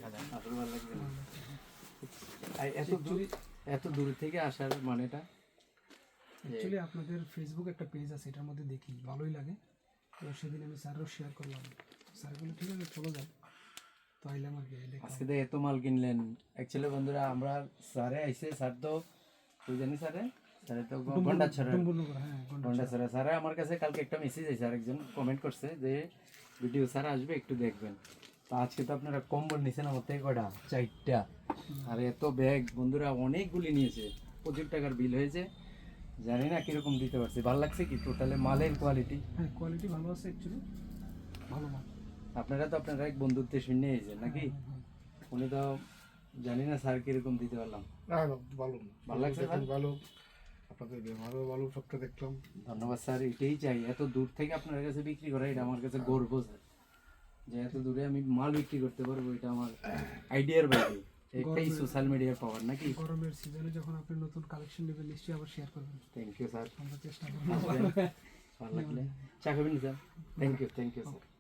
দেখা যায়। আসলে ভালো লাগবে না। এত দূর থেকে আসার মানেটা অ্যাকচুয়ালি আপনাদের ফেসবুক একটা পেজ আছে, এটার মধ্যে দেখি ভালোই লাগে, তো সেদিন আমি স্যারও শেয়ার করলাম, স্যার বলে ঠিক আছে চলো যাই, তো আইলাম আর কি দেখলাম। আজকে তো এত মাল কিনলেন। অ্যাকচুয়ালি বন্ধুরা আমরা স্যারে আইসে, স্যার তো তুই জানি স্যারে তো গন্ডাছড়া, হ্যাঁ গন্ডাছড়া স্যারে আমার কাছে কালকে একটা মেসেজ আছে, আরেকজন কমেন্ট করছে যে ভিডিও স্যার আসবে একটু দেখবেন। তো আজকে তো আপনারা কম্বল নিছেন আমার থেকে কয়টা, 4টা, আর এত ব্যাগ বন্ধুরা অনেকগুলি নিয়েছে, প্রচুর টাকার বিল হয়েছে। জানি না কিরকম দিতে পারছি, ভালো লাগছে কি টোটালে মালের কোয়ালিটি? হ্যাঁ কোয়ালিটি ভালো আছে অ্যাকচুয়ালি, ভালো মাল। আপনারা তো আপনারা এক বন্ধুত্বে শুনে এসেছেন নাকি? উনি তো জানি না স্যার কিরকম দিতে পারলাম। ভালো ভালো লাগছে স্যার? ভালো, আপনাদের ব্যবহারও ভালো, সবটা দেখলাম। ধন্যবাদ স্যার, এটাই চাই। এত দূর থেকে আপনার কাছে বিক্রি করা এটা আমার কাছে গর্ব স্যার, যে এত দূরে আমি মাল বিক্রি করতে পারবো, এটা আমার আইডিয়ার বাইরে। এটাই সোশ্যাল মিডিয়ার পাওয়ার নাকি? গরমের সিজনে যখন আপনি নতুন কালেকশন নেবেন নিশ্চয়ই আবার শেয়ার করবেন। থ্যাংক ইউ স্যার, আমরা চেষ্টা করব। ভালো লাগলে চা খাবেন স্যার? Thank you sir.